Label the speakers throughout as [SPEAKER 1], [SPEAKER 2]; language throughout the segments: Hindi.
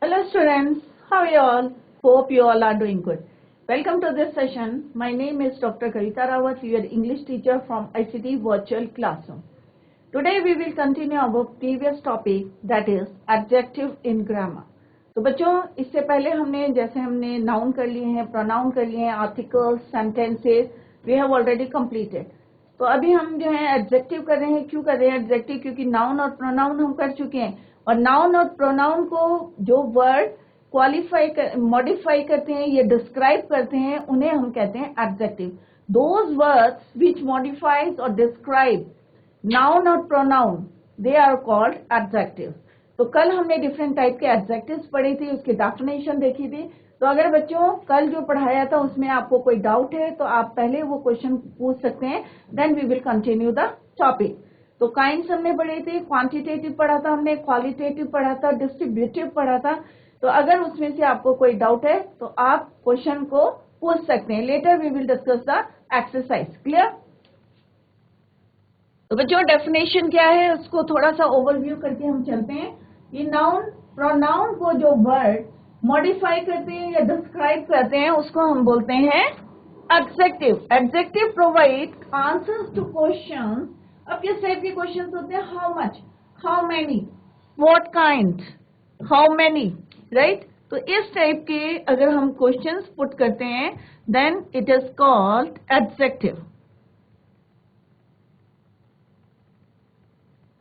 [SPEAKER 1] Hello students, how are you all? Hope you all are doing good. Welcome to this session. My name is Dr. Kavita Rawat, your English teacher from ICT Virtual Classroom. Today we will continue our previous topic, that is adjective in grammar. तो बच्चों इससे पहले हमने noun कर लिए हैं, pronoun कर लिए हैं, articles, sentences, we have already completed. तो अभी हम जो है adjective कर रहे हैं. क्यों कर रहे हैं adjective? क्योंकि noun और pronoun हम कर चुके हैं और नाउन और प्रोनाउन को जो वर्ड मॉडिफाई करते हैं या डिस्क्राइब करते हैं उन्हें हम कहते हैं adjective. Those words which modifies और डिस्क्राइब नाउन और pronoun they are called adjective. तो कल हमने डिफरेंट टाइप के एडजेक्टिव्स पढ़ी थी, उसकी डेफिनेशन देखी थी. तो अगर बच्चों कल जो पढ़ाया था उसमें आपको कोई डाउट है तो आप पहले वो क्वेश्चन पूछ सकते हैं, then we will continue the topic. तो काइंड्स हमने पढ़े थे, क्वांटिटेटिव पढ़ा था हमने, क्वालिटेटिव पढ़ा था, डिस्ट्रीब्यूटिव पढ़ा था. तो अगर उसमें से आपको कोई डाउट है तो आप क्वेश्चन को पूछ सकते हैं. Later we will discuss the exercise. Clear? तो बच्चों डेफिनेशन क्या है उसको थोड़ा सा ओवरव्यू करके हम चलते हैं. ये नाउन प्रोनाउन को जो वर्ड मॉडिफाई करते हैं या डिस्क्राइब करते हैं उसको हम बोलते हैं adjective. Adjective provide answers to question. अब किस टाइप के क्वेश्चन होते हैं? How much, how many, what kind, how many, right. तो इस टाइप के अगर हम क्वेश्चंस पुट करते हैं then it is called adjective.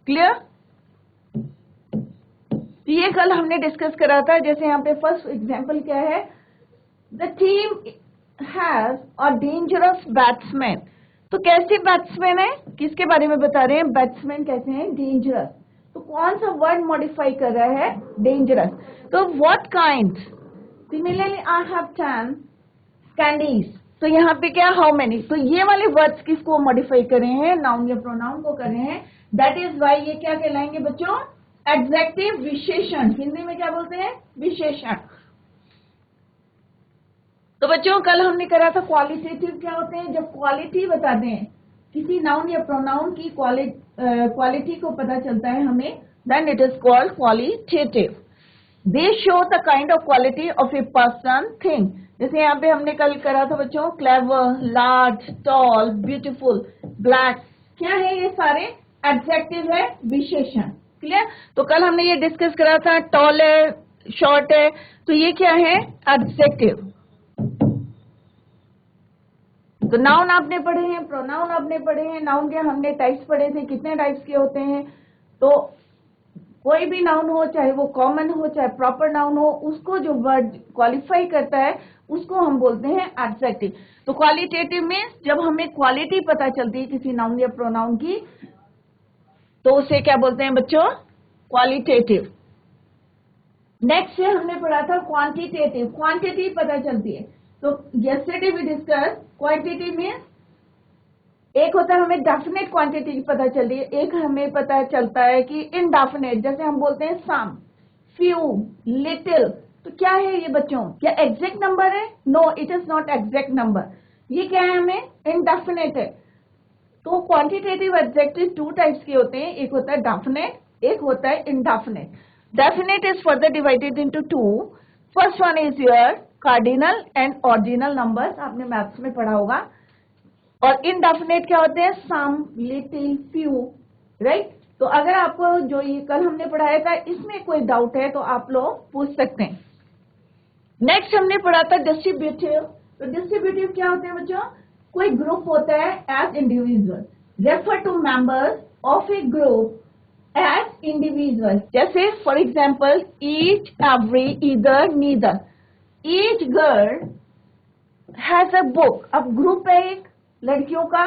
[SPEAKER 1] Clear? ये कल हमने डिस्कस करा था. जैसे यहाँ पे फर्स्ट एग्जांपल क्या है? The team has a dangerous batsman. तो कैसे बैट्समैन है, किसके बारे में बता रहे हैं? बैट्समैन कैसे हैं? डेंजरस. तो कौन सा वर्ड मॉडिफाई कर रहा है? डेंजरस. तो what kind? Similarly I have 10 candies. तो यहाँ पे क्या? How many. तो ये वाले वर्ड्स किसको मॉडिफाई कर रहे हैं? नाउन या प्रोनाउन को कर रहे हैं. दैट इज वाई ये क्या कहलाएंगे बच्चों? एडजेक्टिव. विशेषण. हिंदी में क्या बोलते हैं? विशेषण. तो बच्चों कल हमने करा था क्वालिटेटिव क्या होते हैं? जब क्वालिटी बताते हैं किसी नाउन या प्रोनाउन की क्वालिटी को पता चलता है हमें, then it is called qualitative. They show the kind of quality of a person, thing. जैसे यहाँ पे हमने कल करा था बच्चों clever, large, tall, beautiful, black. क्या है? ये सारे एडजेक्टिव है, विशेषण. क्लियर? तो कल हमने ये डिस्कस करा था टॉल है, शॉर्ट है, तो ये क्या है? एडजेक्टिव. तो नाउन आपने पढ़े हैं, प्रोनाउन आपने पढ़े हैं. नाउन के हमने टाइप्स पढ़े थे, कितने टाइप्स के होते हैं. तो कोई भी नाउन हो, चाहे वो कॉमन हो चाहे प्रॉपर नाउन हो, उसको जो वर्ड क्वालिफाई करता है उसको हम बोलते हैं एडजेक्टिव. तो क्वालिटेटिव मीन्स जब हमें क्वालिटी पता चलती है किसी नाउन या प्रोनाउन की तो उसे क्या बोलते हैं बच्चों? क्वालिटेटिव. नेक्स्ट हमने पढ़ा था क्वांटिटेटिव. क्वांटिटी पता चलती है. तो yesterday we discussed quantity means एक होता है हमें डेफिनेट क्वांटिटी पता चलती है, एक हमें पता चलता है कि इनडेफिनेट. जैसे हम बोलते हैं सम, फ्यू, लिटिल. तो क्या है ये बच्चों? क्या एग्जैक्ट नंबर है? No, it is not exact number. ये क्या है? हमें इनडेफिनेट है. तो क्वांटिटेटिव एडजेक्टिव 2 टाइप्स के होते हैं. एक होता है डेफिनेट, एक होता है indefinite. Definite is further divided into 2. First one is your cardinal and ordinal numbers, आपने मैथ्स में पढ़ा होगा. और इनडेफिनेट क्या होते हैं? सम, लिटिल, फ्यू, राइट. तो अगर आपको जो ये कल हमने पढ़ाया था इसमें कोई डाउट है तो आप लोग पूछ सकते हैं. नेक्स्ट हमने पढ़ा था डिस्ट्रीब्यूटिव. तो डिस्ट्रीब्यूटिव क्या होते हैं बच्चों? कोई ग्रुप होता है as individual. Refer to members of a group as individual. जैसे for example each, every, either, neither. Each girl has a book. अब ग्रुप है एक लड़कियों का,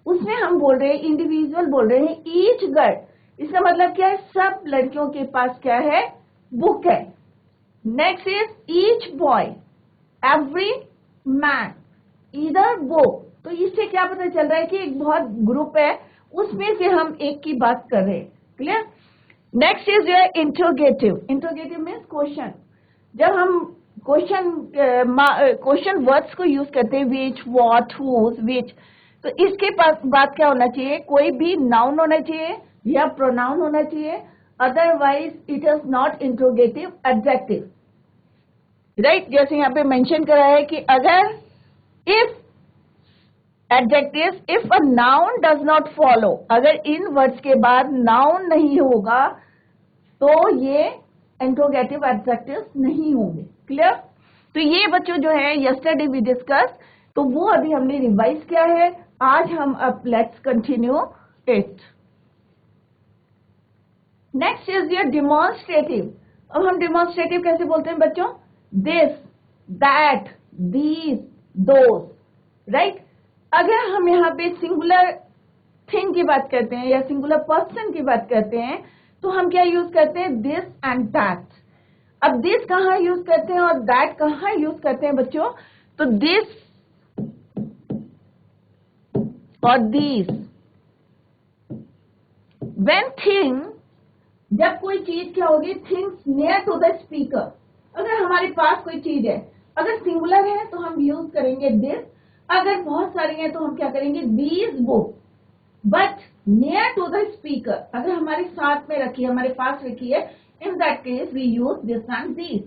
[SPEAKER 1] उसमें हम बोल रहे हैं इंडिविजुअल बोल रहे हैं ईच गर्ल. इसका मतलब क्या है? सब लड़कियों के पास क्या है? बुक है. Next is each boy, every man, either book. तो इससे क्या पता चल रहा है कि एक बहुत ग्रुप है, उसमें से हम एक की बात कर रहे हैं. Clear? Next is your interrogative. Interrogative means question. जब हम क्वेश्चन वर्ड्स को यूज करते हैं, विच, व्हाट, हुज, विच, तो इसके पास बात क्या होना चाहिए? कोई भी नाउन होना चाहिए या प्रोनाउन होना चाहिए. Otherwise it is not interrogative adjective. Right. जैसे यहाँ पे मेंशन करा है कि अगर if adjectives, if a noun does not follow, अगर इन वर्ड्स के बाद नाउन नहीं होगा तो ये इंट्रोगेटिव एडजेक्टिव्स नहीं होंगे। क्लियर? तो ये बच्चों जो है यस्टरडे वी डिस्कस, तो वो अभी हमने रिवाइज किया है। आज हम अब let's continue it. Next is your demonstrative. अब हम डिमॉन्स्ट्रेटिव कैसे बोलते हैं बच्चों? This, that, these, those. Right? अगर हम यहाँ पे सिंगुलर थिंग की बात करते हैं या सिंगुलर पर्सन की बात करते हैं तो हम क्या यूज करते हैं? This and that. अब दिस कहाँ यूज करते हैं और दैट कहाँ यूज करते हैं बच्चों? तो दिस और दीज। व्हेन थिंग, जब कोई चीज क्या होगी? Things near to the speaker. अगर हमारे पास कोई चीज है, अगर सिंगुलर है तो हम यूज करेंगे दिस, अगर बहुत सारी है तो हम क्या करेंगे? These book. But near to the speaker, अगर हमारे साथ में रखी है, हमारे पास रखी है, in that case we use this and these.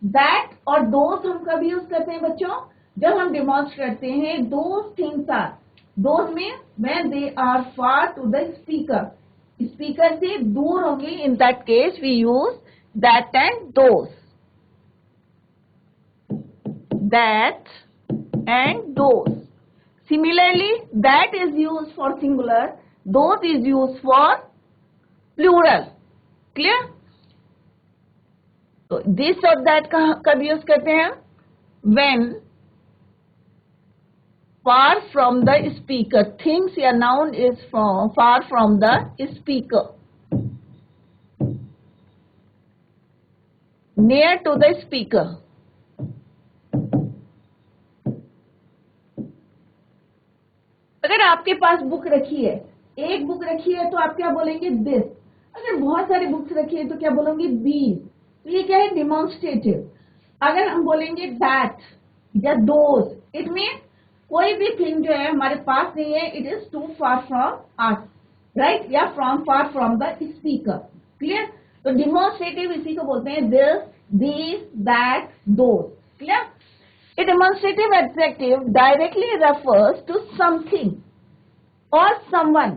[SPEAKER 1] That और दोज हम कब यूज करते हैं बच्चों? जब हम डिमॉन्स्ट्रेट करते हैं those things are, those means when they are far to the speaker, speaker से दूर होंगे, in that case we use that and those. That and those. Similarly, that is used for singular, those is used for plural. Clear? तो this और that कब यूज करते हैं? When far from the speaker, things या noun is far from the speaker, near to the speaker. अगर आपके पास बुक रखी है, एक बुक रखी है तो आप क्या बोलेंगे? दिस। अगर बहुत सारी बुक्स रखी है तो क्या बोलेंगे? दीज। तो ये क्या है? डिमॉन्स्ट्रेटिव। अगर हम बोलेंगे दैट या दोज, इट मीन कोई भी थिंग जो है हमारे पास नहीं है, it is too far from us, right? या from far from the speaker. Clear? तो डिमॉन्स्ट्रेटिव इसी को बोलते हैं this, these, that, those. Clear? A demonstrative adjective directly refers to something or someone.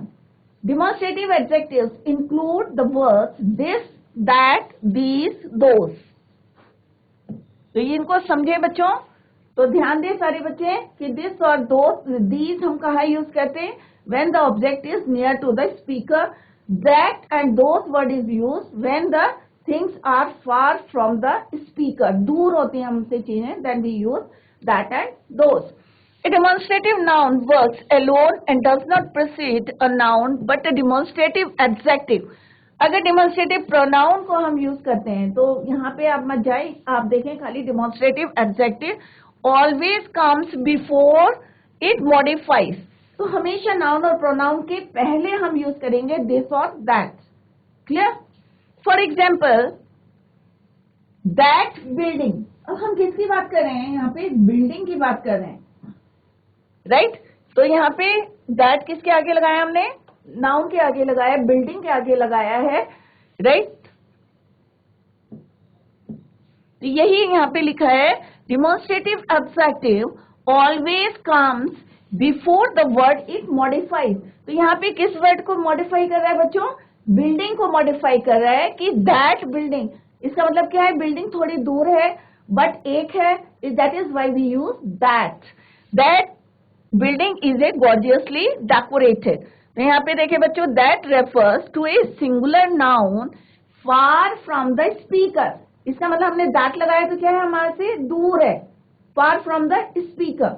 [SPEAKER 1] Demonstrative adjectives include the words this, that, these, those. तो इनको समझे बच्चों? तो ध्यान दें सारे बच्चे कि this और those, these हम कहाँ यूज करते हैं? When the object is near to the speaker. That and those word is used when the things are far from the speaker. दूर होती हैं हमसे चीजें, then we use that and those. A demonstrative noun works alone and does not precede a noun but a demonstrative adjective. अगर demonstrative pronoun को हम यूज करते हैं तो यहाँ पे आप मत जाए, आप देखें खाली demonstrative adjective always comes before it modifies. तो हमेशा noun और pronoun के पहले हम यूज करेंगे this और that. Clear? For example, that building. अब हम किसकी बात कर रहे हैं? यहाँ पे बिल्डिंग की बात कर रहे हैं, राइट? तो यहाँ पे that किसके आगे लगाया हमने? नाउन के आगे लगाया, बिल्डिंग के आगे लगाया है, राइट? तो यही यहाँ पे लिखा है demonstrative adjective always comes before the word it modifies. तो यहाँ पे किस वर्ड को मॉडिफाई कर रहा है बच्चों? बिल्डिंग को मॉडिफाई कर रहा है कि दैट बिल्डिंग। इसका मतलब क्या है? बिल्डिंग थोड़ी दूर है बट एक है, that is why we use that. That building is a gorgeously decorated. तो यहाँ पे देखिए बच्चों, that refers to a singular noun far from the speaker. इसका मतलब हमने दैट लगाया तो क्या है? हमारे से दूर है, फार from the speaker.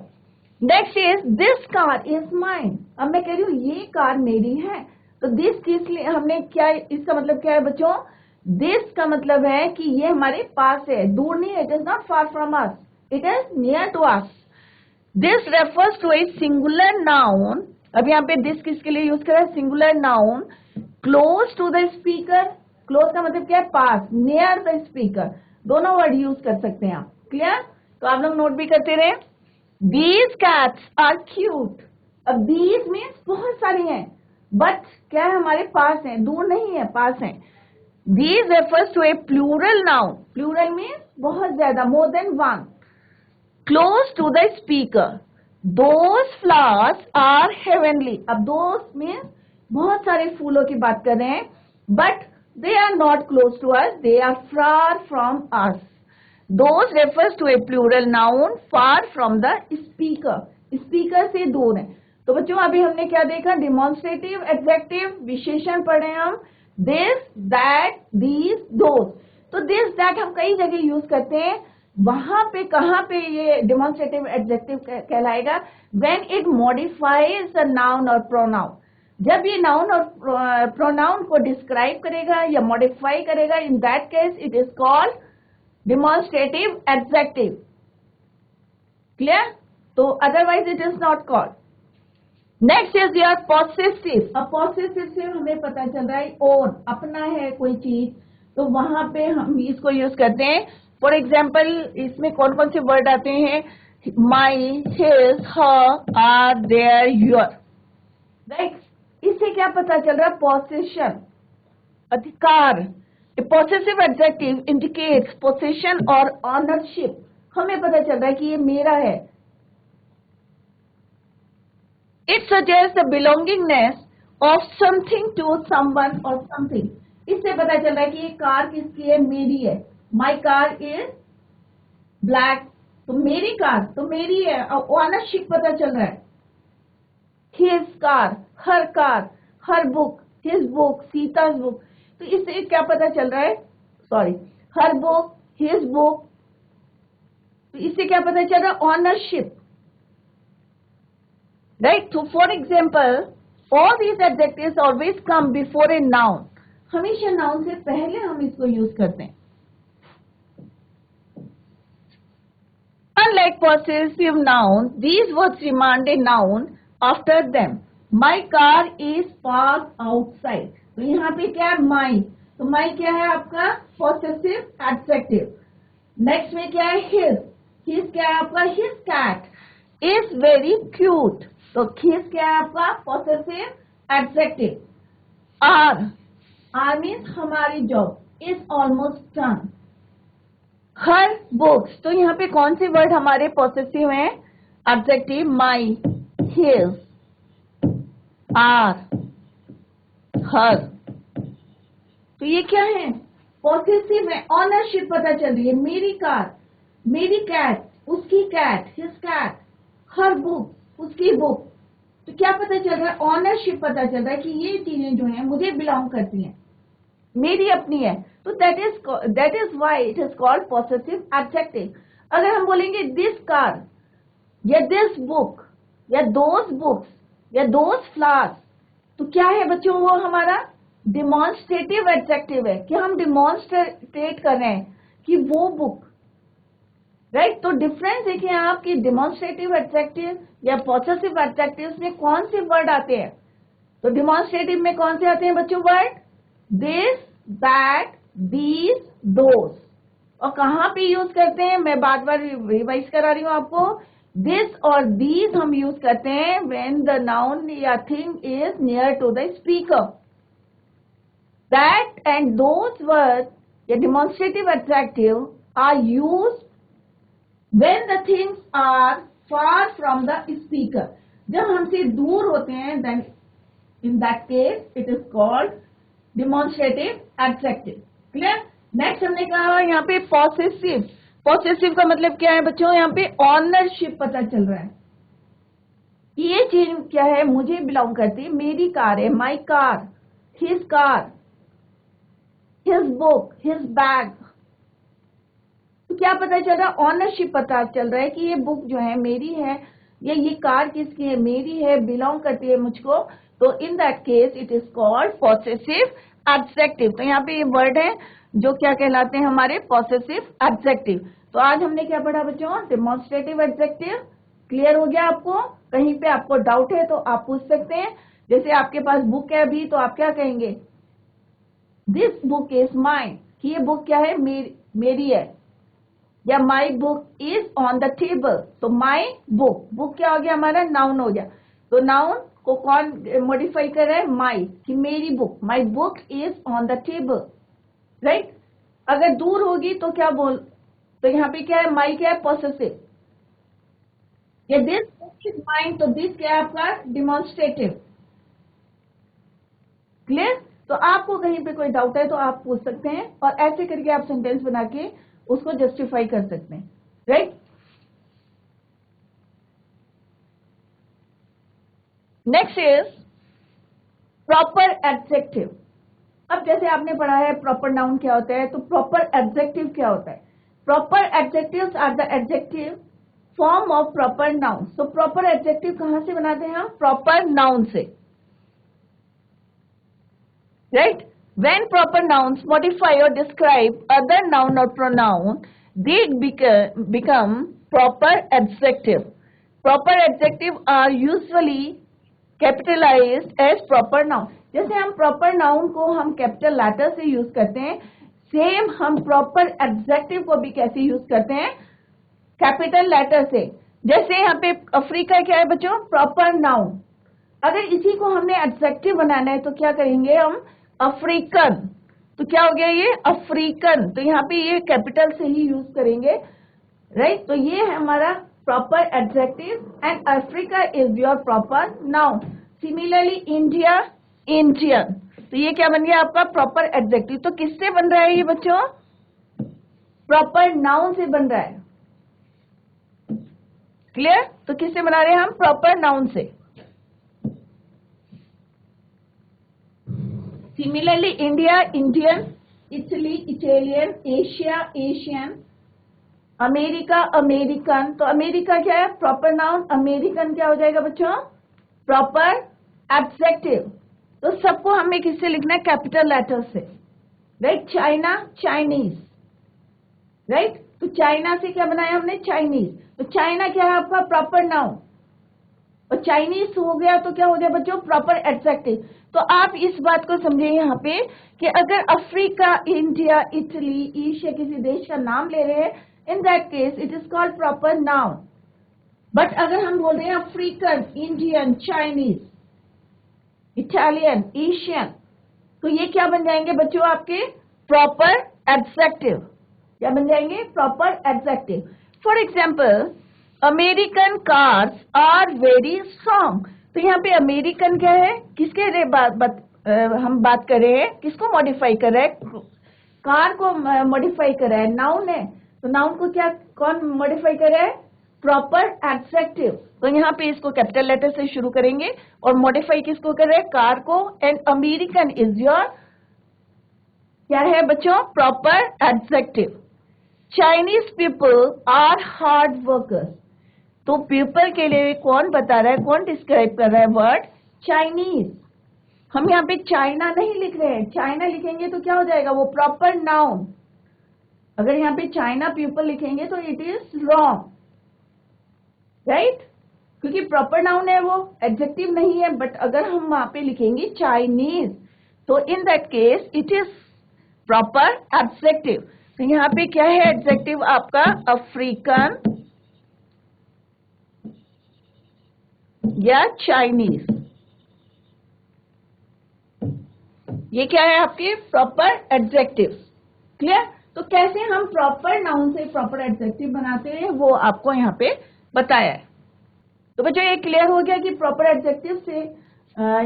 [SPEAKER 1] Next is this car is mine. अब मैं कह रही हूँ ये कार मेरी है, तो दिस किस लिए हमने क्या, इसका मतलब क्या है बच्चों? दिस का मतलब है कि ये हमारे पास है, दूर नहीं है, it is not far from us, it is near to us. This refers to a singular noun. अब यहाँ पे दिस किसके लिए यूज करा है? Singular noun close to the speaker. Close का मतलब क्या है? पास, नियर द स्पीकर, दोनों वर्ड यूज कर सकते हैं आप। क्लियर? तो आप लोग नोट भी करते रहे। These cats are cute. अब दीज मीन्स बहुत सारी हैं, बट क्या है? हमारे पास है, दूर नहीं है, पास है। These refers to a plural noun. Plural means बहुत ज्यादा, more than one. Close to the speaker, those flowers are heavenly. अब दोज मीन्स बहुत सारे फूलों की बात कर रहे हैं, but they are not close to us, they are far from us. Those refers to a plural noun far from the speaker. Speaker से दूर है. तो बच्चों अभी हमने क्या देखा, डिमॉन्स्ट्रेटिव एडजेक्टिव विशेषण पढ़े हम, दिस, दैट, दीज, दोज. तो दिस दैट हम कई जगह यूज करते हैं. वहां पे कहां पे ये डिमॉन्स्ट्रेटिव एडजेक्टिव कहलाएगा, when it modifies the noun और प्रोनाउन. जब ये नाउन और प्रोनाउन को डिस्क्राइब करेगा या मॉडिफाई करेगा, in that case it is called demonstrative adjective. Clear? तो otherwise it is not called. Next is your possessive. अब पॉसेसिव से हमें पता चल रहा है ओन, अपना है कोई चीज, तो वहां पे हम इसको यूज करते हैं. फॉर एग्जाम्पल इसमें कौन कौन से वर्ड आते हैं, my, his, her, our, their, your. Right? इससे क्या पता चल रहा है, पोसेशन, अधिकार. A possessive adjective indicates possession और ऑनरशिप. हमें पता चल रहा है कि ये मेरा है. It suggests the belongingness of something to someone or something. इससे पता चल रहा है कि ये कार किसकी है, मेरी है. My car is black. तो मेरी कार तो मेरी है, और ऑनरशिप पता चल रहा है. His car, her book, his book, सीता's book. तो इससे क्या पता चल रहा है, sorry, her book, his book. तो इससे क्या पता चल रहा है, ownership. Right? So, for example, all these adjectives always come before a noun. हमेशा noun से पहले हम इसको यूज करते हैं. Unlike possessive noun, these words demand a noun after them. My car is parked outside. तो यहाँ पे क्या है, my. तो my क्या है आपका possessive adjective. Next में क्या है, his. His क्या है आपका, his cat is very cute. तो his क्या है आपका possessive adjective. R means हमारी job, is almost done. her books. तो यहाँ पे कौन से वर्ड हमारे possessive हैं, adjective, my, his, are, her. तो ये क्या है, possessive है. ऑनरशिप पता चल रही है, मेरी कार, मेरी कैट, उसकी cat, his cat, her book, उसकी बुक. तो क्या पता चल रहा है, ऑनरशिप पता चल रहा है कि ये चीजें जो हैं मुझे बिलोंग करती हैं, मेरी अपनी है. तो that is why it is called possessive adjective. अगर हम बोलेंगे दिस कार या दिस बुक या दोज बुक्स या दोज फ्लावर्स, तो क्या है बच्चों, वो हमारा डिमॉन्स्ट्रेटिव एडजेक्टिव है कि हम डिमॉन्स्ट्रेट कर रहे हैं कि वो बुक. राइट? तो डिफरेंस देखिए आप कि डिमॉन्स्ट्रेटिव एडजेक्टिव या पॉसेसिव एडजेक्टिव्स में कौन से वर्ड आते हैं. तो डिमॉन्स्ट्रेटिव में कौन से आते हैं बच्चों word, this, that, these, those. और कहाँ पे यूज करते हैं, मैं बार बार रिवाइज करा रही हूँ आपको. दिस और दीज हम यूज करते हैं व्हेन द नाउन या thing is near to the speaker. That and those word या demonstrative adjective are used when the things are far from the speaker. जब हमसे दूर होते हैं, then in that case it is called demonstrative adjective. Clear? Next हमने कहा यहाँ पे possessive. Possessive का मतलब क्या है बच्चों, यहाँ पे ownership पता चल रहा है. ये चीज क्या है, मुझे बिलोंग करती है, मेरी कार है, my car, his car, his book, his bag. तो क्या पता चल रहा है, ऑनरशिप पता चल रहा है कि ये बुक जो है मेरी है या ये कार किसकी है, मेरी है, बिलोंग करती है मुझको. तो इन that case it is called possessive adjective. तो यहाँ पे ये वर्ड है जो क्या कहलाते हैं, हमारे पॉसेसिव एडजेक्टिव. तो आज हमने क्या पढ़ा बच्चों, डिमॉन्स्ट्रेटिव एडजेक्टिव. क्लियर हो गया आपको? कहीं पे आपको डाउट है तो आप पूछ सकते हैं. जैसे आपके पास बुक है अभी, तो आप क्या कहेंगे, दिस बुक इज माइन, कि ये बुक क्या है, मेरी है. या my book is on the table, तो माई बुक, बुक क्या हो गया हमारा, नाउन हो गया. तो नाउन को कौन मॉडिफाई कर रहा है, माई, कि मेरी book, my book is on the table. Right? अगर दूर होगी तो क्या तो यहाँ पे क्या है, माई क्या है, पॉसेसिव। ये दिस इज माइन, तो दिस क्या है आपका, डिमॉन्स्ट्रेटिव। क्लियर? तो आपको कहीं पे कोई डाउट है तो आप पूछ सकते हैं, और ऐसे करके आप सेंटेंस बना के उसको जस्टिफाई कर सकते हैं, right? Next is proper adjective. अब जैसे आपने पढ़ा है प्रॉपर नाउन क्या होता है, तो प्रॉपर एडजेक्टिव क्या होता है? Proper adjectives are the adjective form of proper noun. तो प्रॉपर एडजेक्टिव कहां से बनाते हैं हम? प्रॉपर नाउन से, right? When proper nouns modify or describe other noun or pronoun, they become proper adjective. Proper adjective are usually capitalized as proper noun. जैसे हम proper noun को हम कैपिटल लेटर से यूज करते हैं, सेम हम proper adjective को भी कैसे यूज करते हैं? कैपिटल लेटर से। जैसे यहाँ पे अफ्रीका क्या है बच्चों? Proper noun. अगर इसी को हमने एडजेक्टिव बनाना है तो क्या करेंगे हम? अफ्रीकन। तो क्या हो गया ये? अफ्रीकन। तो यहाँ पे ये कैपिटल से ही यूज करेंगे, राइट? तो ये है हमारा proper adjective, and Africa is your proper noun. Similarly India, Indian. तो ये क्या बन गया आपका? Proper adjective. तो किससे बन रहा है ये बच्चों? प्रॉपर नाउन से बन रहा है। क्लियर? तो किससे बना रहे हैं हम? प्रॉपर नाउन से। Similarly India, Indian, Italy, Italian, Asia, Asian, America, American. तो अमेरिका क्या है? Proper noun. अमेरिकन क्या हो जाएगा बच्चों? Proper adjective. तो सबको हमें किससे लिखना है? कैपिटल लेटर से, राइट? China, Chinese, right? तो चाइना से क्या बनाया हमने? चाइनीज। तो चाइना क्या है आपका? Proper noun. और चाइनीज हो गया तो क्या हो गया बच्चों? Proper adjective. तो आप इस बात को समझिए यहाँ पे कि अगर अफ्रीका, इंडिया, इटली, एशिया किसी देश का नाम ले रहे हैं, in that case it is called proper noun. But अगर हम बोल रहे हैं African, Indian, Chinese, Italian, Asian, तो ये क्या बन जाएंगे बच्चों आपके? Proper adjective. क्या बन जाएंगे? Proper adjective. For example, American cars are very strong. तो यहाँ पे अमेरिकन क्या है? किसके हम बात कर रहे हैं? किसको मॉडिफाई कर रहे हैं? कार को मॉडिफाई कर रहा है, नाउन है। तो नाउन को क्या कौन मॉडिफाई कर रहा है? Proper adjective. तो यहाँ पे इसको कैपिटल लेटर से शुरू करेंगे, और मॉडिफाई किसको कर रहे हैं? कार को। एंड अमेरिकन इज योर क्या है बच्चों? Proper adjective. Chinese people are hard workers. तो पीपल के लिए कौन बता रहा है? कौन डिस्क्राइब कर रहा है? Word Chinese. हम यहाँ पे चाइना नहीं लिख रहे हैं। चाइना लिखेंगे तो क्या हो जाएगा? वो प्रॉपर नाउन। अगर यहाँ पे चाइना पीपल लिखेंगे तो इट इज रॉन्ग, राइट? क्योंकि प्रॉपर नाउन है, वो एडजेक्टिव नहीं है। बट अगर हम वहां पे लिखेंगे चाइनीज, तो इन that case it is proper adjective. तो यहाँ पे क्या है एडजेक्टिव आपका? अफ्रीकन या चाइनीज। ये क्या है आपके? Proper adjective. क्लियर? तो कैसे हम प्रॉपर नाउन से प्रॉपर एडजेक्टिव बनाते हैं वो आपको यहाँ पे बताया है। तो बच्चों ये क्लियर हो गया कि प्रॉपर एडजेक्टिव से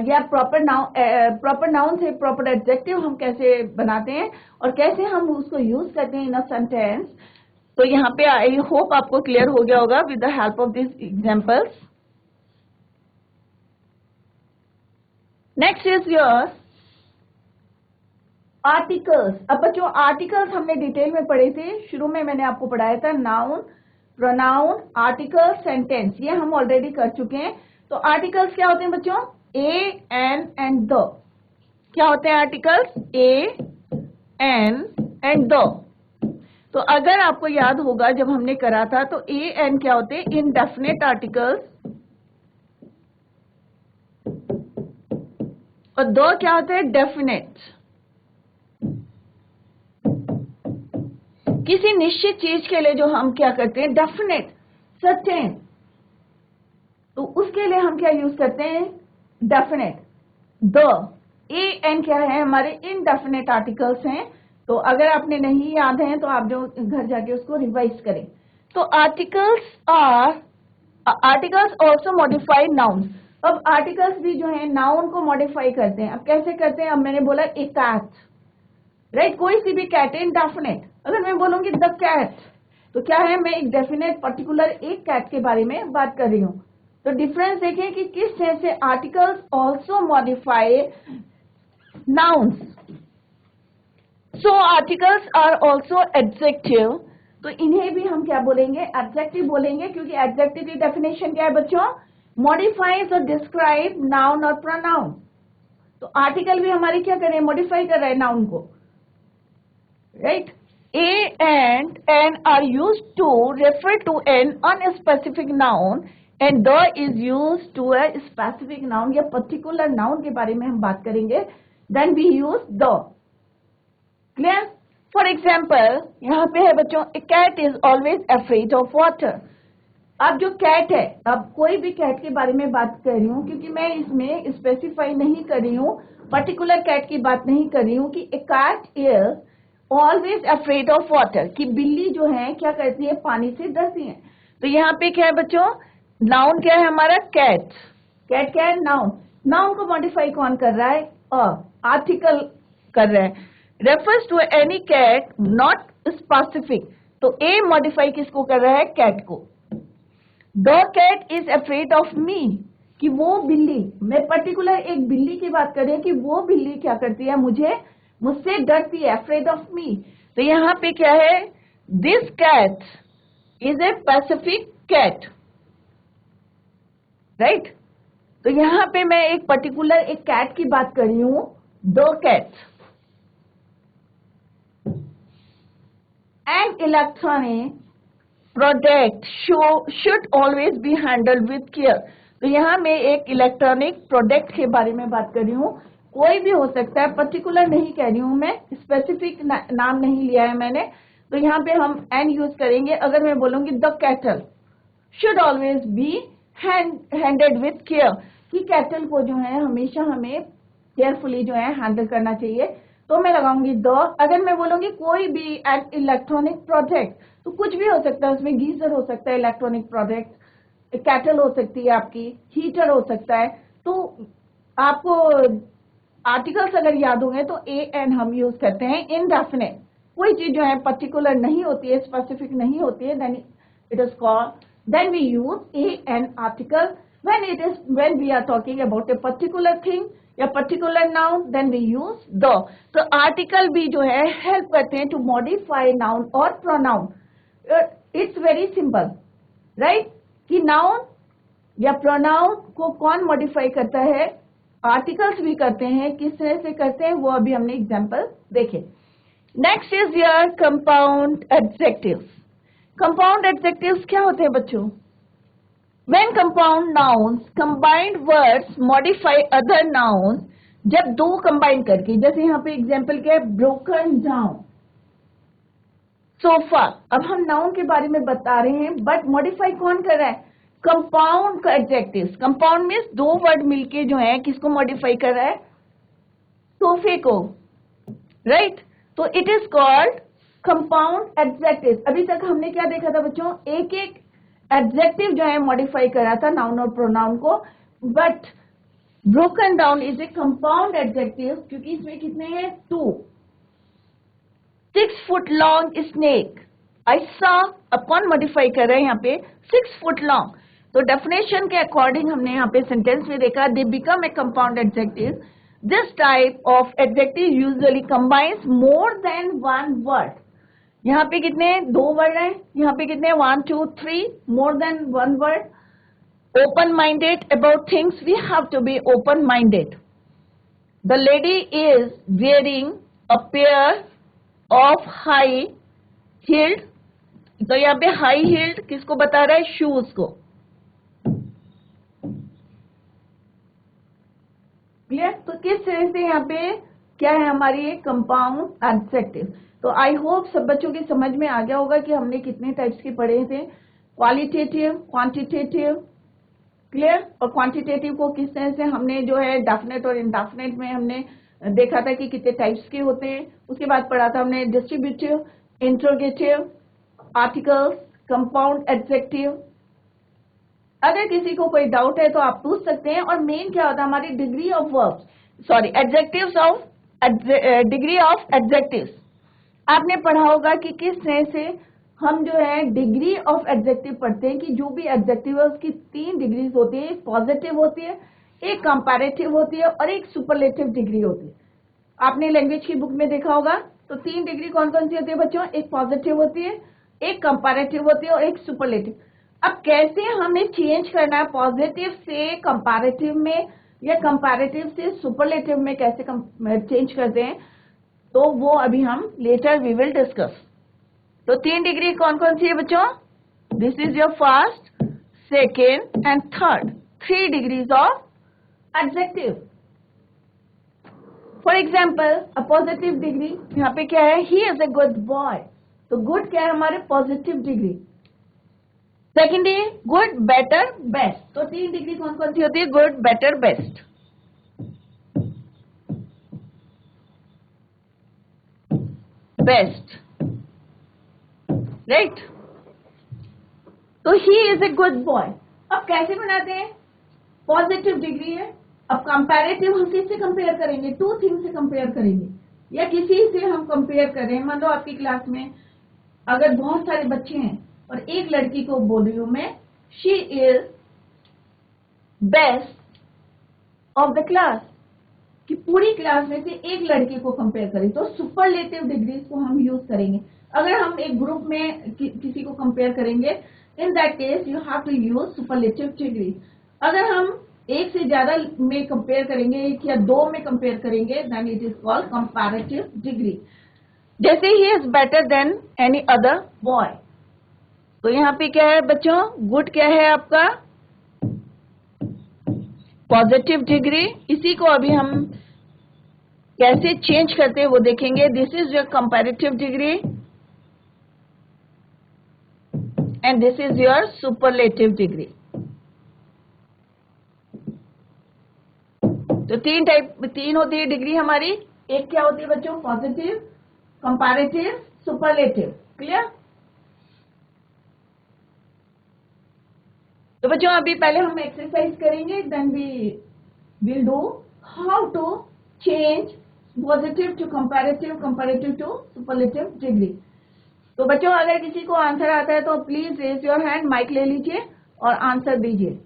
[SPEAKER 1] या प्रॉपर नाउन से प्रॉपर एडजेक्टिव हम कैसे बनाते हैं और कैसे हम उसको यूज करते हैं इन अ सेंटेंस। तो यहाँ पे आई होप आपको क्लियर हो गया होगा with the help of this examples. Next is your articles. अब बच्चों आर्टिकल्स हमने डिटेल में पढ़े थे, शुरू में मैंने आपको पढ़ाया था नाउन, प्रोनाउन, आर्टिकल, सेंटेंस। ये हम ऑलरेडी कर चुके हैं। तो आर्टिकल्स क्या होते हैं बच्चों? A, an and the. क्या होते हैं articles? A, an and the. तो अगर आपको याद होगा जब हमने करा था तो ए, एन क्या होते हैं? इनडेफिनेट आर्टिकल्स, और दो क्या होते हैं? डेफिनेट। किसी निश्चित चीज के लिए जो हम क्या करते हैं? Definite, certain. तो उसके लिए हम क्या यूज करते हैं? डेफिनेट। द, ए, एन क्या है? हमारे इनडेफिनेट आर्टिकल्स हैं तो अगर आपने नहीं याद है तो आप जो घर जाके उसको रिवाइज करें। तो आर्टिकल्स ऑल्सो मॉडिफाइड नाउन। अब आर्टिकल्स भी जो है नाउन को मॉडिफाई करते हैं। अब कैसे करते हैं? अब मैंने बोला ए कैट, राइट, कोई सी भी कैट इनडेफिनेट। अगर मैं बोलूंगी द कैट, तो क्या है, मैं एक डेफिनेट पर्टिकुलर एक कैट के बारे में बात कर रही हूँ। तो डिफरेंस देखें कि किस तरह से articles also modify nouns. So articles are also adjective. तो इन्हें भी हम क्या बोलेंगे? एडजेक्टिव बोलेंगे, क्योंकि एडजेक्टिव की डेफिनेशन क्या है बच्चों? मॉडिफाइज और डिस्क्राइब नाउन और प्रोनाउन। तो आर्टिकल भी हमारी क्या कर रहे हैं? मॉडिफाई कर रहे हैं नाउन को, right. A and an are use to refer to an unspecific noun and the is use to a specific noun या पर्टिकुलर नाउन के बारे में हम बात करेंगे। Then we use the. Clear? For example, यहाँ पे है बच्चों, a cat is always afraid of water. अब जो कैट है, अब कोई भी कैट के बारे में बात कर रही हूँ, क्योंकि मैं इसमें स्पेसिफाई नहीं कर रही हूँ, पर्टिकुलर कैट की बात नहीं कर रही हूँ कि a cat is always afraid of water, कि बिल्ली जो है क्या करती है? पानी से डरती है। तो यहाँ पे क्या है बच्चों? नाउन क्या है हमारा? कैट। कैट क्या है? नाउन। नाउन को मॉडिफाई कौन कर रहा है? आर्टिकल कर रहे हैं। Refers to any cat, not specific. तो ए मॉडिफाई किसको कर रहा है? कैट को। The cat is afraid of me, कि वो बिल्ली, मैं पर्टिकुलर एक बिल्ली की बात कर रही हूँ कि वो बिल्ली क्या करती है? मुझसे डरती है, अफ्रेड ऑफ मी। तो यहाँ पे क्या है? This cat is a specific cat, right. तो यहाँ पे मैं एक पर्टिकुलर एक कैट की बात कर रही हूं, दो cat. An electronic product should always be handled with care. तो यहाँ मैं एक इलेक्ट्रॉनिक प्रोडक्ट के बारे में बात कर रही हूँ। कोई भी हो सकता है, पर्टिकुलर नहीं कह रही हूँ मैं, स्पेसिफिक नाम नहीं लिया है मैंने। तो यहाँ पे हम एन यूज करेंगे। अगर मैं बोलूंगी the cattle should always be handled with care, कि कैटल को जो है हमेशा हमें केयरफुली जो है हैंडल करना चाहिए। तो मैं लगाऊंगी द। अगर मैं बोलूंगी कोई भी इलेक्ट्रॉनिक प्रोडक्ट, तो कुछ भी हो सकता है, उसमें गीजर हो सकता है, इलेक्ट्रॉनिक प्रोडक्ट, कैटल हो सकती है, आपकी हीटर हो सकता है। तो आपको आर्टिकल्स अगर याद होंगे तो ए एन हम यूज करते हैं इनडेफिनेट। कोई चीज जो है पर्टिकुलर नहीं होती है, स्पेसिफिक नहीं होती है, then it is called, then we use a an article. when we are talking about a particular thing या particular noun, then we use the. तो article भी जो है help करते हैं to modify noun और pronoun. It's very simple, right? कि noun या pronoun को कौन modify करता है? Articles भी करते हैं। किस तरह से करते हैं वो अभी हमने example देखे। Next is your compound adjectives. Compound adjectives क्या होते हैं बच्चों? When compound nouns combined words modify other nouns, जब दो कंबाइन करके, जैसे यहाँ पे एग्जाम्पल क्या है? Broken down, sofa. अब हम नाउन के बारे में बता रहे हैं, बट मॉडिफाई कौन कर रहा है? कंपाउंड का एडजेक्टिव्स। कंपाउंड मीन्स दो वर्ड मिलके जो है किसको मॉडिफाई कर रहा है? सोफे को, राइट। तो it is called compound adjective. अभी तक हमने क्या देखा था बच्चों? एक एक एडजेक्टिव जो है मॉडिफाई करा था नाउन और प्रोनाउन को, but broken down is a compound adjective, क्योंकि इसमें कितने हैं? 2। 6 foot long snake, I saw, अब कौन मॉडिफाई कर रहे हैं यहाँ पे? 6 फुट लॉन्ग। तो डेफिनेशन के अकॉर्डिंग हमने यहाँ पे सेंटेंस में देखा, they become a compound adjective. This type of adjective usually combines more than one word. यहाँ पे कितने? 2 वर्ड हैं। यहाँ पे कितने? 1 2 3, more than 1 word. Open minded about things, we have to be open minded. The lady is wearing a pair of high heeled. तो यहाँ पे हाई हील्ड किसको बता रहा है? शूज को। क्लियर? तो किस तरह से यहाँ पे क्या है हमारी कंपाउंड एडजेक्टिव। तो आई होप सब बच्चों की समझ में आ गया होगा कि हमने कितने टाइप्स के पढ़े थे। Qualitative, quantitative, clear. और क्वांटिटेटिव को किस तरह से हमने जो है डेफिनेट और इनडेफिनेट में हमने देखा था कि कितने टाइप्स के होते हैं। उसके बाद पढ़ा था हमने distributive, interrogative, articles, compound adjective. अगर किसी को कोई डाउट है तो आप पूछ सकते हैं। और मेन क्या होता है हमारी degree of verbs, sorry adjectives of degree of adjectives. आपने पढ़ा होगा कि किस तरह से हम जो है डिग्री ऑफ एडजेक्टिव पढ़ते हैं कि जो भी एडजेक्टिव है उसकी 3 डिग्रीज होती है। एक पॉजिटिव होती है, एक कंपैरेटिव होती है और एक सुपरलेटिव डिग्री होती है। आपने लैंग्वेज की बुक में देखा होगा। तो 3 डिग्री कौन कौन सी होती है बच्चों? एक पॉजिटिव होती है, एक कंपैरेटिव होती है और एक सुपरलेटिव। अब कैसे हमें चेंज करना है पॉजिटिव से कंपैरेटिव में या कंपैरेटिव से सुपरलेटिव में, कैसे चेंज करते हैं, तो वो अभी हम लेटर वी विल डिस्कस। तो 3 डिग्री कौन कौन सी है बच्चों? This is your first, second and third, 3 degrees of adjective. For example a positive degree यहाँ पे क्या है? He is a good boy. तो गुड क्या है हमारे? Positive degree. सेकेंड है गुड, बेटर, बेस्ट। तो 3 डिग्री कौन कौन सी होती है? Good, better, best. Best, right. तो he is a good boy. अब कैसे बनाते हैं? पॉजिटिव डिग्री है। अब कंपैरेटिव हम किससे कंपेयर करेंगे? 2 थिंग्स से कंपेयर करेंगे या किसी से हम कंपेयर करें। मान लो आपकी क्लास में अगर बहुत सारे बच्चे हैं और एक लड़की को बोल रही हूं मैं, she is best of the class, कि पूरी क्लास में से एक लड़की को कंपेयर करें, तो सुपरलेटिव डिग्रीज को हम यूज करेंगे। अगर हम एक ग्रुप में किसी को कंपेयर करेंगे, in that case you have to use superlative degrees. अगर हम एक से ज्यादा में कंपेयर करेंगे, 1 या 2 में कंपेयर करेंगे, then it is called comparative degree. जैसे he is better than any other boy. तो यहाँ पे क्या है बच्चों? गुड क्या है आपका? Positive degree. इसी को अभी हम कैसे चेंज करते हैं वो देखेंगे। This is your comparative degree and this is your superlative degree. तो 3 होती है डिग्री हमारी। एक क्या होती है बच्चों? Positive, comparative, superlative. क्लियर? तो बच्चों अभी पहले हम एक्सरसाइज करेंगे, then we will do how to change positive to comparative, comparative to superlative degree. तो बच्चों अगर किसी को आंसर आता है तो please raise your hand, mic ले लीजिए और आंसर दीजिए।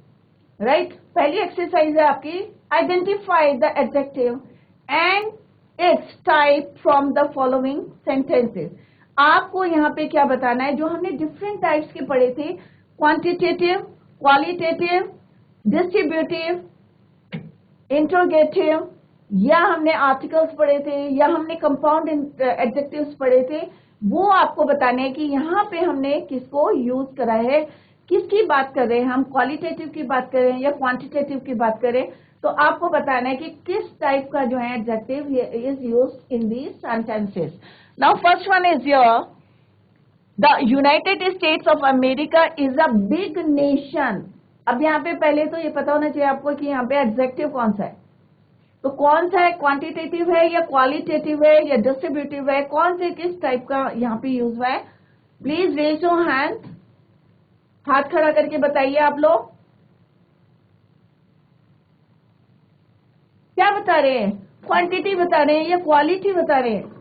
[SPEAKER 1] राइट? पहली एक्सरसाइज है आपकी, identify the adjective and it's type from the following sentences. आपको यहाँ पे क्या बताना है? जो हमने डिफरेंट टाइप्स के पढ़े थे, क्वांटिटेटिव, क्वालिटेटिव, डिस्ट्रीब्यूटिव, इंट्रोगेटिव, या हमने आर्टिकल्स पढ़े थे, या हमने कंपाउंड एडजेक्टिव्स पढ़े थे, वो आपको बताने हैं कि यहाँ पे हमने किसको यूज करा है, किसकी बात कर रहे हैं हम, क्वालिटेटिव की बात कर रहे हैं या क्वांटिटेटिव की बात करें। तो आपको बताना है कि किस टाइप का जो है adjective is used in these sentences. Now first one is your, the United states of America is a big nation. अब यहाँ पे पहले तो ये पता होना चाहिए आपको कि यहाँ पे एडजेक्टिव कौन सा है। तो कौन सा है? क्वांटिटेटिव है या क्वालिटेटिव है या डिस्ट्रीब्यूटिव है? कौन से किस टाइप का यहाँ पे यूज हुआ है? प्लीज रेज योर हैंड, हाथ खड़ा करके बताइए आप लोग। क्या बता रहे हैं? क्वांटिटी बता रहे हैं या क्वालिटी बता रहे हैं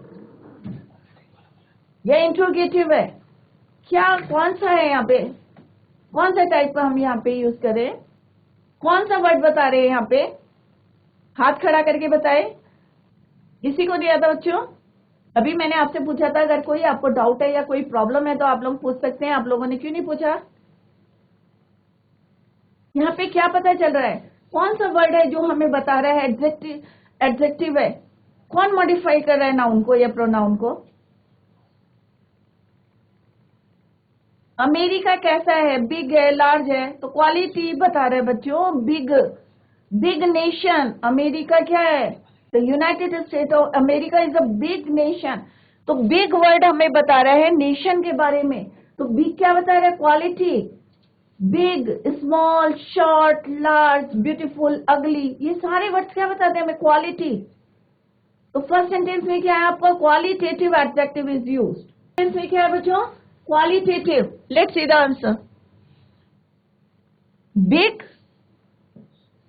[SPEAKER 1] या इंट्रोगेटिव है? क्या कौन सा है यहाँ पे? कौन सा टाइप का हम यहाँ पे यूज करें? कौन सा वर्ड बता रहे हैं यहाँ पे? हाथ खड़ा करके बताए। किसी को नहीं आता बच्चों? अभी मैंने आपसे पूछा था अगर कोई आपको डाउट है या कोई प्रॉब्लम है तो आप लोग पूछ सकते हैं। आप लोगों ने क्यों नहीं पूछा? यहाँ पे क्या पता चल रहा है? कौन सा वर्ड है जो हमें बता रहा है एडजेक्टिव है? कौन मॉडिफाई कर रहा है नाउन को या प्रोनाउन को? अमेरिका कैसा है? बिग है, लार्ज है? तो क्वालिटी बता रहे हैं बच्चों, बिग। बिग नेशन, अमेरिका क्या है? तो United state of America is a big nation. तो बिग वर्ड हमें बता रहा है नेशन के बारे में। तो बिग क्या बता रहा है? Quality. Big, small, short, large, beautiful, अगली, ये सारे वर्ड्स क्या बताते हैं हमें? क्वालिटी। तो फर्स्ट सेंटेंस में क्या है आपका, qualitative adjective is used. Sentence में क्या है बच्चों, qualitative. Let's see the answer. Big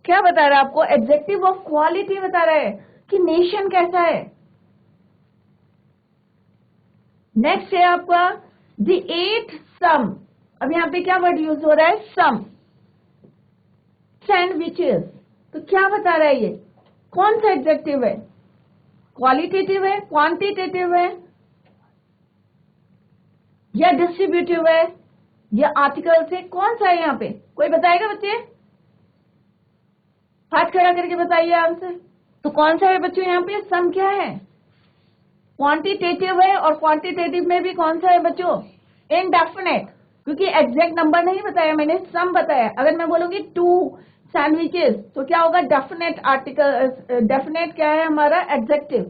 [SPEAKER 1] क्या बता रहा है आपको, एडजेक्टिव ऑफ क्वालिटी बता रहा है कि नेशन कैसा है। नेक्स्ट है आपका द एट सम। अब यहां पे क्या वर्ड यूज हो रहा है, सम। सैंडविचेस, तो क्या बता रहा है ये, कौन सा एडजेक्टिव है, क्वालिटेटिव है, क्वांटिटेटिव है, या डिस्ट्रीब्यूटिव है, या आर्टिकल से, कौन सा है यहाँ पे, कोई बताएगा बच्चे, हाथ खड़ा करके बताइए आंसर। तो कौन सा है बच्चों यहाँ पे, सम क्या है, क्वांटिटेटिव है, और क्वांटिटेटिव में भी कौन सा है बच्चों, इनडेफिनेट, क्योंकि एग्जैक्ट नंबर नहीं बताया मैंने, सम बताया। अगर मैं बोलूंगी 2 सैंडविचेस तो क्या होगा, डेफिनेट आर्टिकल, डेफिनेट क्या है हमारा, एडजेक्टिव।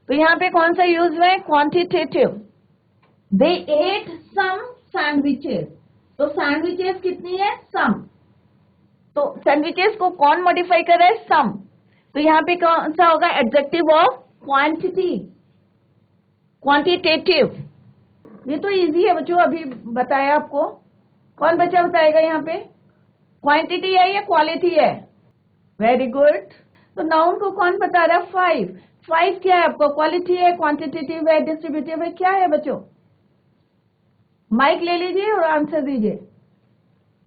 [SPEAKER 1] तो यहाँ पे कौन सा यूज हुआ है, quantitative. They ate some sandwiches, तो सैंडविचेस कितनी है, सम। तो सैंडविचेस को कौन मॉडिफाई कर रहा है, सम। तो यहाँ पे कौन सा होगा, एडजेक्टिव ऑफ क्वांटिटी, क्वांटिटेटिव। ये तो इजी है बच्चों, अभी बताया आपको। कौन बच्चा बताएगा यहाँ पे, क्वांटिटी है या क्वालिटी है, वेरी गुड। तो नाउन को कौन बता रहा है, 5 क्या है आपको, क्वालिटी है, क्वांटिटेटिव है, डिस्ट्रीब्यूटिव है, क्या है बच्चों। माइक ले लीजिए और आंसर दीजिए।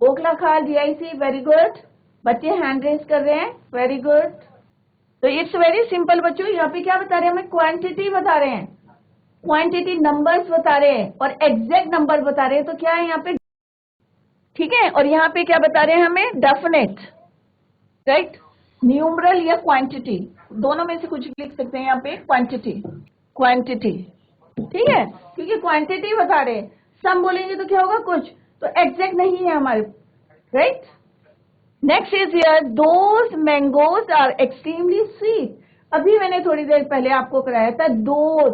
[SPEAKER 1] ओखला खाल, जीआईसी, वेरी गुड। बच्चे हैंड रेस कर रहे हैं, वेरी गुड। तो इट्स वेरी सिंपल बच्चों, यहाँ पे क्या बता रहे हैं, हमें क्वांटिटी बता रहे हैं, क्वांटिटी नंबर्स बता रहे हैं, और एग्जैक्ट नंबर बता रहे हैं। तो क्या है यहाँ पे, ठीक है। और यहाँ पे क्या बता रहे हैं हमें, डेफिनेट, राइट, न्यूमरल या क्वांटिटी, दोनों में से कुछ लिख सकते हैं यहाँ पे, क्वांटिटी, क्वांटिटी, ठीक है, क्योंकि क्वांटिटी बता रहे हैं। सम बोलेंगे तो क्या होगा, कुछ, तो एग्जैक्ट नहीं है हमारे, right. Next is here, those mangoes are extremely sweet. अभी मैंने थोड़ी देर पहले आपको कराया था, दोज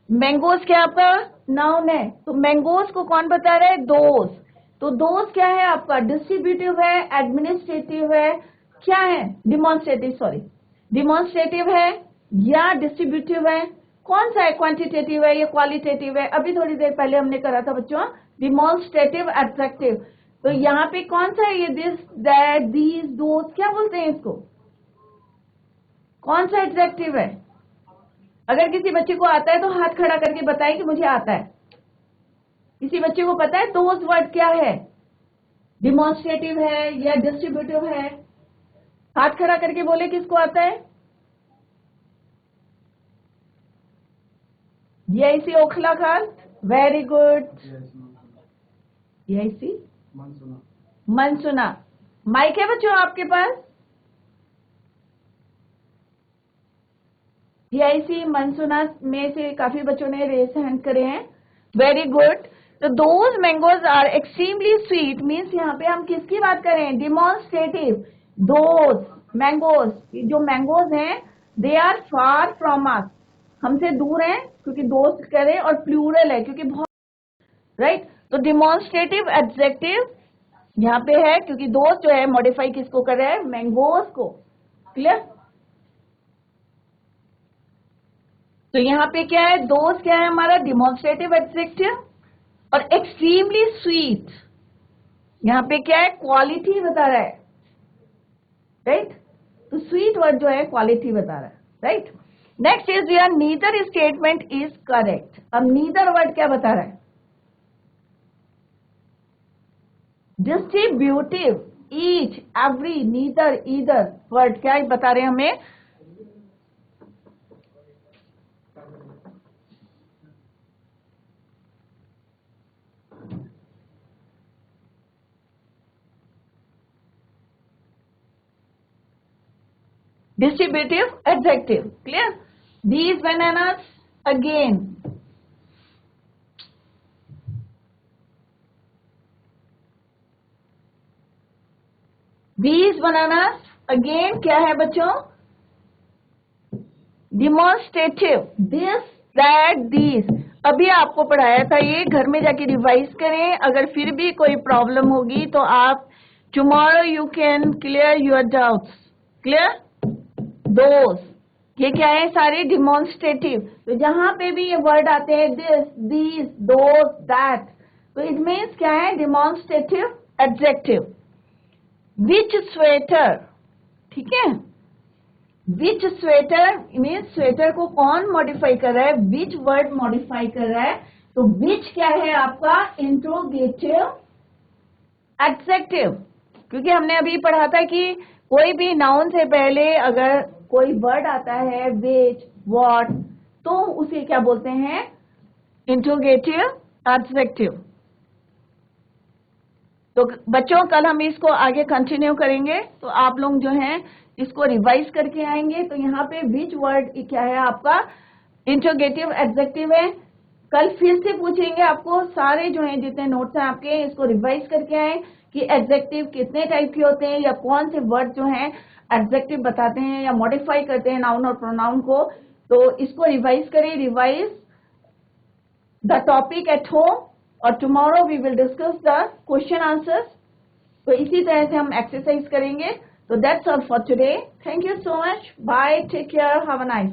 [SPEAKER 1] मैंगोज क्या आपका नाउन है, तो मैंगोज को कौन बता रहा है, दोज। तो दोज क्या है आपका, डिस्ट्रीब्यूटिव है, एडमिनिस्ट्रेटिव है, क्या है, डिमॉन्स्ट्रेटिव, सॉरी, डिमॉन्स्ट्रेटिव है या डिस्ट्रीब्यूटिव है, कौन सा है, क्वांटिटेटिव है या क्वालिटेटिव है। अभी थोड़ी देर पहले हमने करा था बच्चों, डिमॉन्स्ट्रेटिव एडजेक्टिव। तो यहाँ पे कौन सा है ये, दिस, दैट, दीज, दोज, क्या बोलते हैं इसको, कौन सा एडजेक्टिव है। अगर किसी बच्चे को आता है तो हाथ खड़ा करके बताए कि मुझे आता है। किसी बच्चे को पता है दोज वर्ड क्या है, डिमॉन्स्ट्रेटिव है या डिस्ट्रीब्यूटिव है, हाथ खड़ा करके बोले किसको आता है। GIC Okhla Khan, very good. GIC Mansuna, mike है बच्चों आपके पास। जीआईसी मनसुना में से काफी बच्चों ने रेस हैंड करे हैं, वेरी गुड। तो those mangoes are extremely sweet means यहाँ पे हम किसकी बात कर रहे हैं, डिमॉन्स्ट्रेटिव। दोज मैंगोज, जो मैंगोज हैं, दे आर फार फ्रॉम अस, हमसे दूर हैं, क्योंकि दोस्त कह रहे हैं, और प्लूरल है क्योंकि बहुत, राइट। तो डिमॉन्स्ट्रेटिव एडजेक्टिव यहाँ पे है, क्योंकि दोस्त जो है मॉडिफाई किसको कर रहा है, मैंगोज को, क्लियर। तो यहाँ पे क्या है, दोस्त क्या है हमारा, डिमॉन्स्ट्रेटिव एडजेक्टिव, और एक्सट्रीमली स्वीट यहाँ पे क्या है, क्वालिटी बता रहा है, राइट। तो स्वीट वर्ड जो है क्वालिटी बता रहा है, right. Next is your, neither statement is correct. अब नीदर वर्ड क्या बता रहा है, distributive, each, every, neither, either word क्या बता रहे हैं हमें, distributive adjective, clear. These bananas, again, these bananas, again क्या है बच्चों, demonstrative, this, that, these। अभी आपको पढ़ाया था ये, घर में जाके रिवाइज करें। अगर फिर भी कोई प्रॉब्लम होगी तो आप tomorrow you can clear your doubts, clear। दोस्त ये क्या है, सारे डिमॉन्स्ट्रेटिव। तो जहां पे भी ये वर्ड आते हैं दिस, दीज, दोज, दैट, तो इट मीन्स क्या है, डिमॉन्स्ट्रेटिव एडजेक्टिव। विच स्वेटर, ठीक है, विच स्वेटर मीन्स स्वेटर को कौन मॉडिफाई कर रहा है, विच वर्ड मॉडिफाई कर रहा है। तो विच क्या है आपका इंट्रोगेटिव एडजेक्टिव, क्योंकि हमने अभी पढ़ा था कि कोई भी नाउन से पहले अगर कोई वर्ड आता है विच, व्हाट, तो उसे क्या बोलते हैं, इंट्रोगेटिव एडजेक्टिव। तो बच्चों कल हम इसको आगे कंटिन्यू करेंगे, तो आप लोग जो हैं इसको रिवाइज करके आएंगे। तो यहाँ पे विच वर्ड क्या है आपका इंट्रोगेटिव एडजेक्टिव है। कल फिर से पूछेंगे आपको, सारे जो हैं जितने नोट्स हैं आपके, इसको रिवाइज करके आए कि एडजेक्टिव कितने टाइप के होते हैं, या कौन से वर्ड जो हैं एडजेक्टिव बताते हैं या मॉडिफाई करते हैं नाउन और प्रोनाउन को। तो इसको रिवाइज करें, revise the topic at home, और tomorrow we will discuss the question answers. तो इसी तरह से हम एक्सरसाइज करेंगे। तो that's all for today. Thank you so much, bye, take care, have a nice